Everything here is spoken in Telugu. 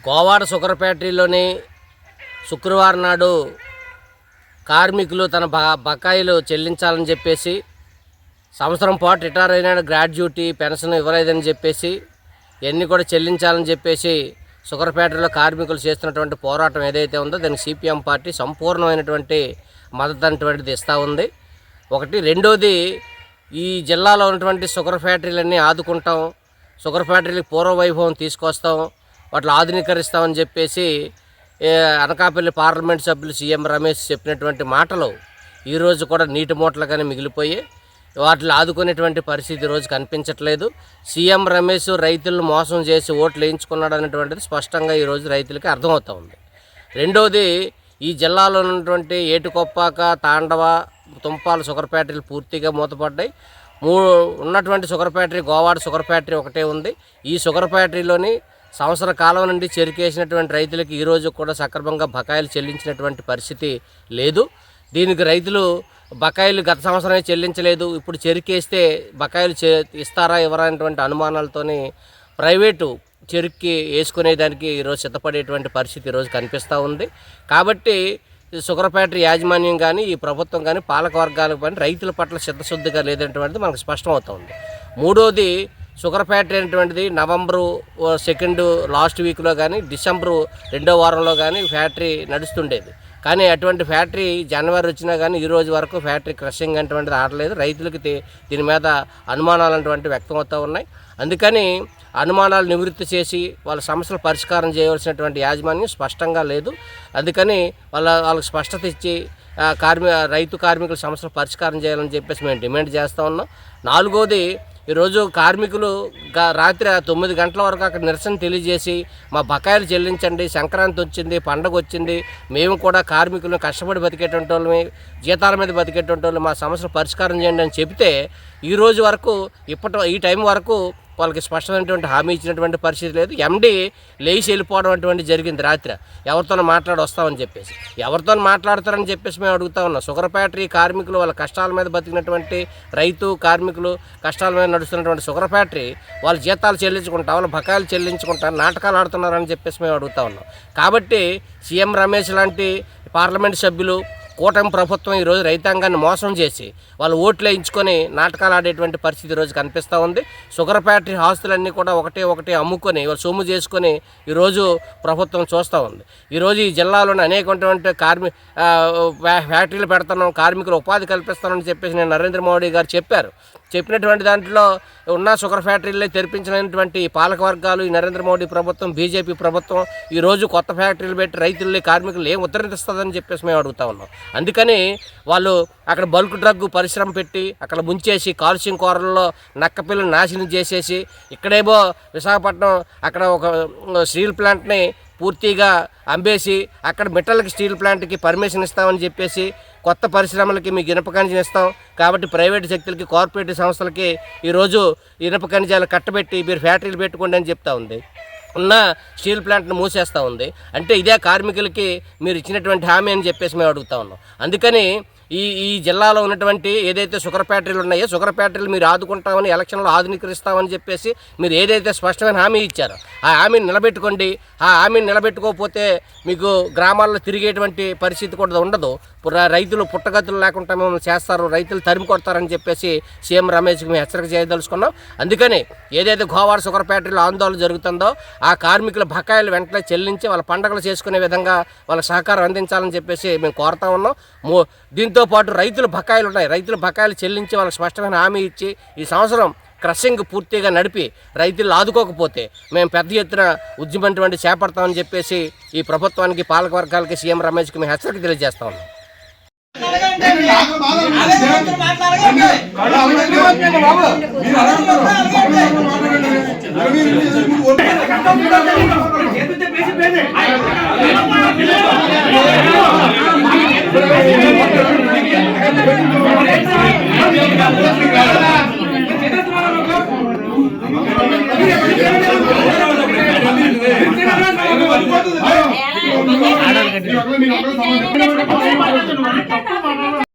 గోవాడ షుగర్ ఫ్యాక్టరీలోని శుక్రవారం నాడు కార్మికులు తన బకాయిలు చెల్లించాలని చెప్పేసి సంవత్సరం పాటు రిటైర్ అయిన గ్రాడ్యుయేటీ పెన్షన్ ఇవ్వలేదని చెప్పేసి ఇవన్నీ కూడా చెల్లించాలని చెప్పేసి షుగర్ ఫ్యాక్టరీలో కార్మికులు చేస్తున్నటువంటి పోరాటం ఏదైతే ఉందో దానికి సిపిఎం పార్టీ సంపూర్ణమైనటువంటి మద్దతు అటువంటిది ఇస్తూ ఉంది. ఒకటి. రెండోది, ఈ జిల్లాలో ఉన్నటువంటి షుగర్ ఫ్యాక్టరీలన్నీ ఆదుకుంటాం, షుగర్ ఫ్యాక్టరీలకు పూర్వవైభవం తీసుకొస్తాం, వాటిని ఆధునీకరిస్తామని చెప్పేసి అనకాపల్లి పార్లమెంట్ సభ్యులు సీఎం రమేష్ చెప్పినటువంటి మాటలు ఈరోజు కూడా నీటి మూటలుగానే మిగిలిపోయి వాటిని ఆదుకునేటువంటి పరిస్థితి ఈరోజు కనిపించట్లేదు. సీఎం రమేష్ రైతులను మోసం చేసి ఓట్లు వేయించుకున్నాడు అనేటువంటిది స్పష్టంగా ఈరోజు రైతులకి అర్థమవుతూ ఉంది. రెండవది, ఈ జిల్లాలో ఉన్నటువంటి ఏటుకొప్పాక, తాండవ, తుంపాల షుగర్ ఫ్యాక్టరీలు పూర్తిగా మూతపడ్డాయి. ఉన్నటువంటి sugar factory Govada sugar factory ఒకటే ఉంది. ఈ షుగర్ ఫ్యాక్టరీలోని సంవత్సర కాలం నుండి చెరికేసినటువంటి రైతులకు ఈరోజు కూడా సక్రమంగా బకాయిలు చెల్లించినటువంటి పరిస్థితి లేదు. దీనికి రైతులు బకాయిలు గత సంవత్సరమే చెల్లించలేదు, ఇప్పుడు చెరికేస్తే బకాయిలు ఇస్తారా ఇవ్వరా అనేటువంటి అనుమానాలతోని ప్రైవేటు చెరుక్కి వేసుకునేదానికి ఈరోజు సిద్ధపడేటువంటి పరిస్థితి ఈరోజు కనిపిస్తూ ఉంది. కాబట్టి షుగర్ ఫ్యాక్టరీ యాజమాన్యం కానీ ఈ ప్రభుత్వం కానీ పాలక వర్గాలకు కానీ రైతుల పట్ల చిత్తశుద్ధిగా లేదనేటువంటిది మనకు స్పష్టమవుతుంది. మూడోది, షుగర్ ఫ్యాక్టరీ అనేటువంటిది నవంబరు 2 లాస్ట్ వీక్లో కానీ డిసెంబరు 2వ వారంలో కానీ ఫ్యాక్టరీ నడుస్తుండేది. కానీ అటువంటి ఫ్యాక్టరీ జనవరి వచ్చినా కానీ ఈ రోజు వరకు ఫ్యాక్టరీ క్రషింగ్ అటువంటిది ఆడలేదు. రైతులకి దీని మీద అనుమానాలు అటువంటివి వ్యక్తమవుతూ ఉన్నాయి. అందుకని అనుమానాలు నివృత్తి చేసి వాళ్ళ సమస్యలు పరిష్కారం చేయవలసినటువంటి యాజమాన్యం స్పష్టంగా లేదు. అందుకని వాళ్ళకి స్పష్టత ఇచ్చి రైతు కార్మికుల సమస్యలు పరిష్కారం చేయాలని చెప్పేసి మేము డిమాండ్ చేస్తూ ఉన్నాం. నాలుగోది, ఈరోజు కార్మికులు రాత్రి 9 గంటల వరకు అక్కడ నిరసన తెలియజేసి మా బకాయిలు చెల్లించండి, సంక్రాంతి వచ్చింది, పండగ వచ్చింది, మేము కూడా కార్మికులను కష్టపడి బతికేటువంటి వాళ్ళని, జీతాల మీద బతికేటువంటి వాళ్ళు, మా సమస్యలు పరిష్కారం చేయండి అని చెబితే ఈరోజు వరకు ఈ టైం వరకు వాళ్ళకి స్పష్టమైనటువంటి హామీ ఇచ్చినటువంటి పరిస్థితి లేదు. ఎండీ లేచి వెళ్ళిపోవడం అటువంటి జరిగింది. రాత్రి ఎవరితో వస్తామని చెప్పేసి ఎవరితో మాట్లాడతారని చెప్పేసి మేము అడుగుతా ఉన్నాం. షుగర్ ఫ్యాక్టరీ కార్మికులు వాళ్ళ కష్టాల మీద బతికినటువంటి రైతు కార్మికులు కష్టాల మీద నడుస్తున్నటువంటి షుగర్ ఫ్యాక్టరీ వాళ్ళ జీతాలు చెల్లించుకుంటా, వాళ్ళ బకాయిలు చెల్లించుకుంటా నాటకాలు ఆడుతున్నారని చెప్పేసి మేము అడుగుతా ఉన్నాం. కాబట్టి సీఎం రమేష్ లాంటి పార్లమెంట్ సభ్యులు, కూటమి ప్రభుత్వం ఈరోజు రైతాంగాన్ని మోసం చేసి వాళ్ళు ఓట్లు వేయించుకొని నాటకాలు ఆడేటువంటి పరిస్థితి ఈరోజు కనిపిస్తూ ఉంది. షుగర్ ఫ్యాక్టరీ ఆస్తులన్నీ కూడా ఒకటే అమ్ముకొని వాళ్ళు సొమ్ము చేసుకొని ఈరోజు ప్రభుత్వం చూస్తూ ఉంది. ఈరోజు ఈ జిల్లాలోని అనేకటువంటి ఫ్యాక్టరీలు పెడుతున్నాం, కార్మికులు ఉపాధి కల్పిస్తామని చెప్పేసి నేను నరేంద్ర మోడీ గారు చెప్పినటువంటి దాంట్లో ఉన్న షుగర్ ఫ్యాక్టరీలే తెరిపించినటువంటి పాలక వర్గాలు, ఈ నరేంద్ర మోడీ ప్రభుత్వం, బీజేపీ ప్రభుత్వం ఈరోజు కొత్త ఫ్యాక్టరీలు పెట్టి రైతుల్ని కార్మికులు ఏం ఉద్ధరిస్తుందని చెప్పేసి మేము అడుగుతా ఉన్నాం. అందుకని వాళ్ళు అక్కడ బల్క్ డ్రగ్ పరిశ్రమ పెట్టి అక్కడ ముంచేసి కాలుష్యం కూరల్లో నక్కపిల్లని నాశనం చేసేసి ఇక్కడేమో విశాఖపట్నం అక్కడ ఒక స్టీల్ ప్లాంట్ని పూర్తిగా అమ్మేసి అక్కడ మెటల్కి స్టీల్ ప్లాంట్కి పర్మిషన్ ఇస్తామని చెప్పేసి కొత్త పరిశ్రమలకి మీకు ఇనుప ఖనిజం ఇస్తాం కాబట్టి ప్రైవేటు శక్తులకి, కార్పొరేట్ సంస్థలకి ఈరోజు ఇనుప ఖనిజాలు కట్టబెట్టి మీరు ఫ్యాక్టరీలు పెట్టుకోండి అని చెప్తా ఉంది. ఉన్న స్టీల్ ప్లాంట్ను మూసేస్తూ ఉంది. అంటే ఇదే కార్మికులకి మీరు ఇచ్చినటువంటి హామీ అని చెప్పేసి మేము అడుగుతా ఉన్నాం. అందుకని ఈ జిల్లాలో ఉన్నటువంటి ఏదైతే షుగర్ ఫ్యాక్టరీలు ఉన్నాయో షుగర్ ఫ్యాక్టరీలు మీరు ఆదుకుంటామని, ఎలక్షన్లో ఆధునీకరిస్తామని చెప్పేసి మీరు ఏదైతే స్పష్టమైన హామీ ఇచ్చారో ఆ హామీని నిలబెట్టుకోండి. ఆ హామీని నిలబెట్టుకోకపోతే మీకు గ్రామాల్లో తిరిగేటువంటి పరిస్థితి కూడా ఉండదు. రైతులు పుట్టగతులు లేకుండా మేము చేస్తారు, రైతులు తరిమి కొడతారని చెప్పేసి సీఎం రమేష్కి మేము హెచ్చరిక చేయదలుచుకున్నాం. అందుకని ఏదైతే గోవాడ షుగర్ ఫ్యాక్టరీలో ఆందోళన జరుగుతుందో ఆ కార్మికుల బకాయిలు వెంటనే చెల్లించి వాళ్ళ పండుగలు చేసుకునే విధంగా వాళ్ళ సహకారం అందించాలని చెప్పేసి మేము కోరుతా ఉన్నాం. దీంతో పాటు రైతుల బకాయిలు ఉన్నాయి, రైతుల బకాయిలు చెల్లించి వాళ్ళకి స్పష్టమైన హామీ ఇచ్చి ఈ సంవత్సరం క్రషింగ్ పూర్తిగా నడిపి రైతులు ఆదుకోకపోతే మేము పెద్ద ఎత్తున ఉద్యమం చేపడతామని చెప్పేసి ఈ ప్రభుత్వానికి, పాలక వర్గాలకి, సీఎం రమేష్కి మేము హెచ్చరిక తెలియజేస్తా ఉన్నాం. మీరు అందరూ సమాధానం